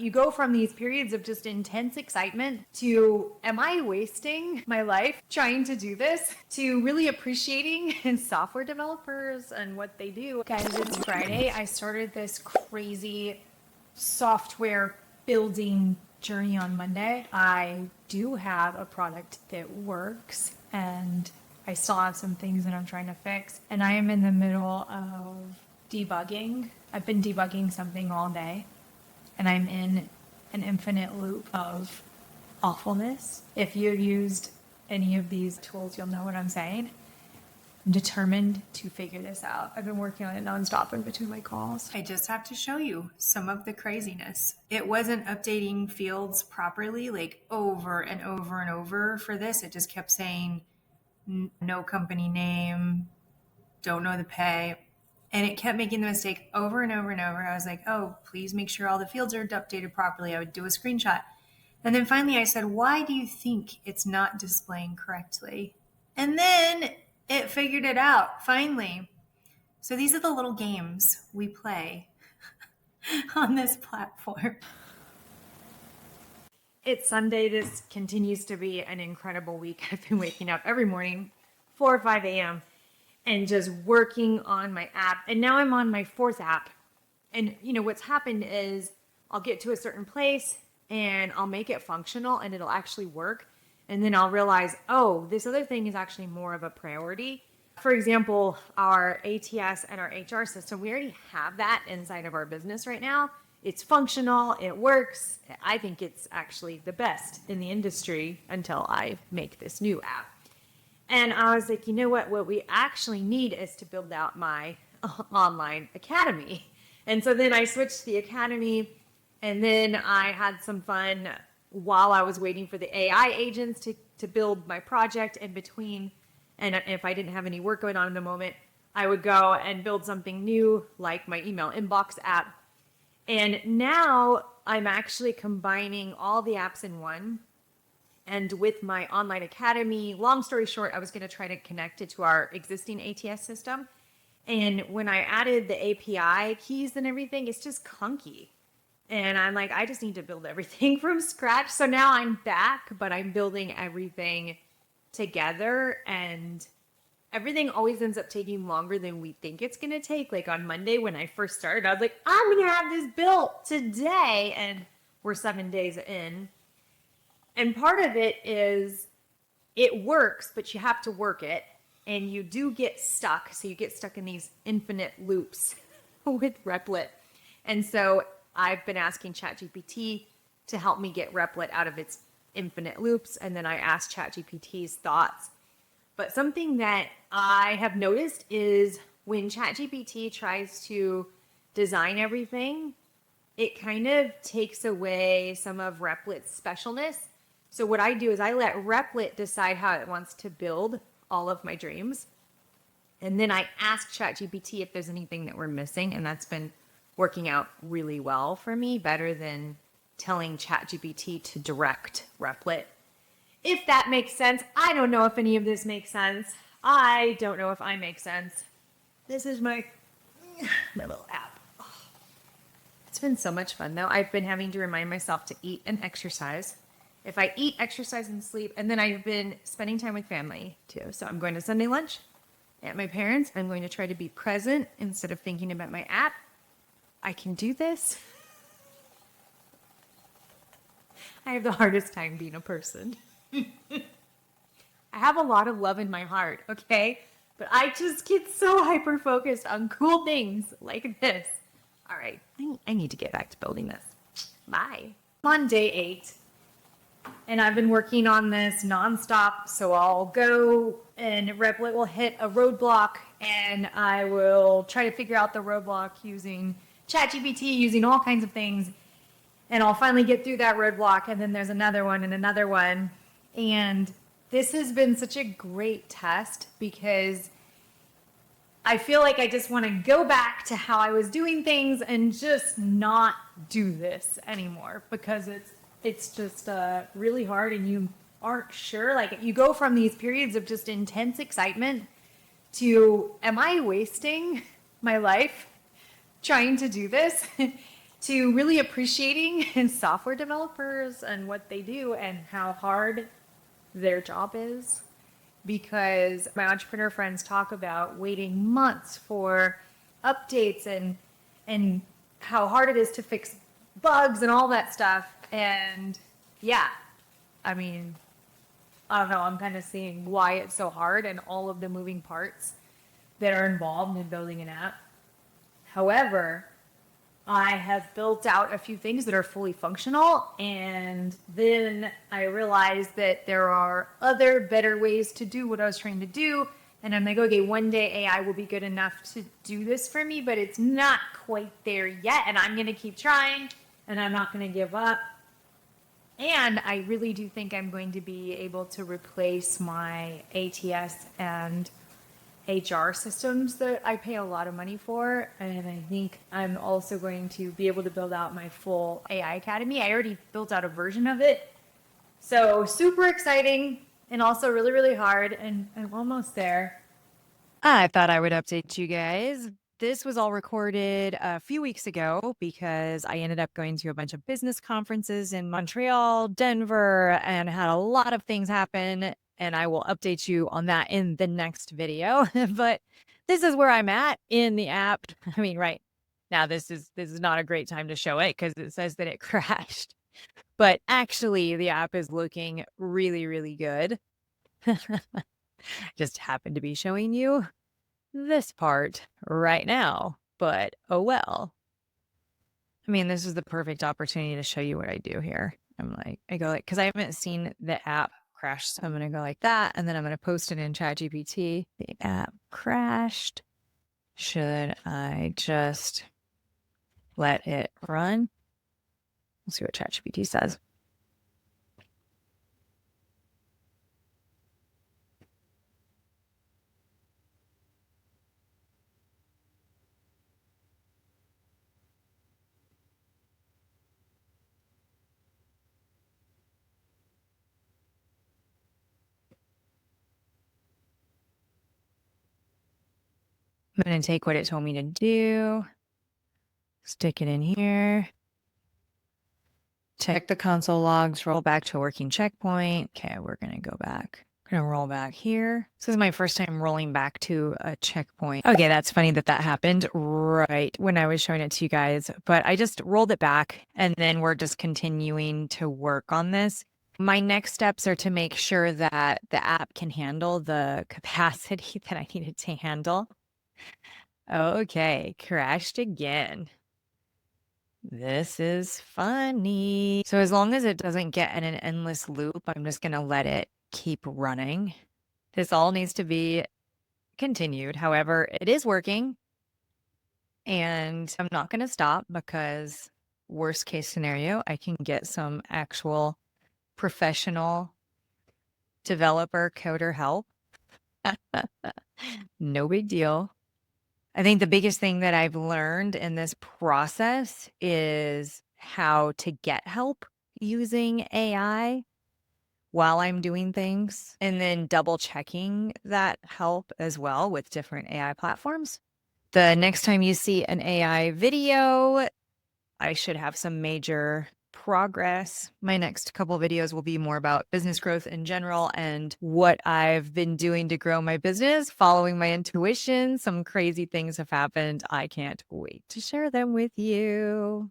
You go from these periods of just intense excitement to, am I wasting my life trying to do this? To really appreciating software developers and what they do. Guys, it's Friday. I started this crazy software building journey on Monday. I do have a product that works, and I still have some things that I'm trying to fix. And I am in the middle of debugging. I've been debugging something all day, and I'm in an infinite loop of awfulness. If you've used any of these tools, you'll know what I'm saying. I'm determined to figure this out. I've been working on it nonstop in between my calls. I just have to show you some of the craziness. It wasn't updating fields properly, like over and over and over for this. It just kept saying no company name, don't know the pay. And it kept making the mistake over and over and over. I was like, oh, please make sure all the fields are updated properly. I would do a screenshot. And then finally I said, why do you think it's not displaying correctly? And then it figured it out, finally. So these are the little games we play on this platform. It's Sunday. This continues to be an incredible week. I've been waking up every morning, 4 or 5 a.m., and just working on my app. And now I'm on my 4th app. And what's happened is I'll get to a certain place and I'll make it functional and it'll actually work. And then I'll realize, oh, this other thing is actually more of a priority. For example, our ATS and our HR system, we already have that inside of our business right now. It's functional, it works. I think it's actually the best in the industry until I make this new app. And I was like, you know what we actually need is to build out my online academy. And so then I switched to the academy, and then I had some fun while I was waiting for the AI agents to build my project in between. And if I didn't have any work going on in the moment, I would go and build something new, like my email inbox app. And now I'm actually combining all the apps in one. And with my online academy, long story short, I was going to try to connect it to our existing ATS system. And when I added the API keys and everything, it's just clunky. And I'm like, I just need to build everything from scratch. So now I'm back, but I'm building everything together. And everything always ends up taking longer than we think it's going to take. Like on Monday when I first started, I was like, I'm going to have this built today. And we're 7 days in. And part of it is it works, but you have to work it. And you do get stuck. So you get stuck in these infinite loops with Replit. And so I've been asking ChatGPT to help me get Replit out of its infinite loops. And then I asked ChatGPT's thoughts. But something that I have noticed is when ChatGPT tries to design everything, it kind of takes away some of Replit's specialness. So what I do is I let Replit decide how it wants to build all of my dreams. And then I ask ChatGPT if there's anything that we're missing. And that's been working out really well for me, better than telling ChatGPT to direct Replit. If that makes sense. I don't know if any of this makes sense. I don't know if I make sense. This is my little app. It's been so much fun though. I've been having to remind myself to eat and exercise. If I eat, exercise, and sleep, and then I've been spending time with family too. So I'm going to Sunday lunch at my parents'. I'm going to try to be present instead of thinking about my app. I can do this. I have the hardest time being a person. I have a lot of love in my heart, okay? But I just get so hyper-focused on cool things like this. All right, I need to get back to building this. Bye. I'm on day 8, and I've been working on this nonstop, so I'll go and Replit will hit a roadblock, and I will try to figure out the roadblock using ChatGPT, using all kinds of things, and I'll finally get through that roadblock, and then there's another one and another one. And this has been such a great test because I feel like I just want to go back to how I was doing things and just not do this anymore, because it's just really hard and you aren't sure. Like you go from these periods of just intense excitement to, am I wasting my life trying to do this? to really appreciating software developers and what they do and how hard their job is. Because my entrepreneur friends talk about waiting months for updates and how hard it is to fix bugs and all that stuff. And yeah, I mean, I don't know, I'm kind of seeing why it's so hard and all of the moving parts that are involved in building an app. However, I have built out a few things that are fully functional, and then I realized that there are other better ways to do what I was trying to do. And I'm like, okay, one day AI will be good enough to do this for me, but it's not quite there yet. And I'm going to keep trying, and I'm not going to give up. And I really do think I'm going to be able to replace my ATS and HR systems that I pay a lot of money for. And I think I'm also going to be able to build out my full AI Academy. I already built out a version of it. So super exciting and also really, really hard. And I'm almost there. I thought I would update you guys. This was all recorded a few weeks ago because I ended up going to a bunch of business conferences in Montreal, Denver, and had a lot of things happen. And I will update you on that in the next video. But this is where I'm at in the app. I mean, right now, this is not a great time to show it because it says that it crashed. But actually, the app is looking really, really good. Just happened to be showing you this part right now, but oh well. I mean, this is the perfect opportunity to show you what I do here. I go like, because I haven't seen the app crash. So I'm going to go like that, and then I'm going to post it in ChatGPT. The app crashed. Should I just let it run? We'll see what ChatGPT says. I'm going to take what it told me to do, stick it in here, check the console logs, roll back to a working checkpoint. Okay, we're going to go back. I'm going to roll back here. This is my first time rolling back to a checkpoint. Okay, that's funny that happened right when I was showing it to you guys, but I just rolled it back and then we're just continuing to work on this. My next steps are to make sure that the app can handle the capacity that I needed to handle. Okay, crashed again. This is funny. So as long as it doesn't get in an endless loop, I'm just going to let it keep running. This all needs to be continued. However, it is working. And I'm not going to stop because worst case scenario, I can get some actual professional developer coder help. No big deal. I think the biggest thing that I've learned in this process is how to get help using AI while I'm doing things, and then double checking that help as well with different AI platforms. The next time you see an AI video, I should have some major progress. My next couple of videos will be more about business growth in general and what I've been doing to grow my business, following my intuition. Some crazy things have happened. I can't wait to share them with you.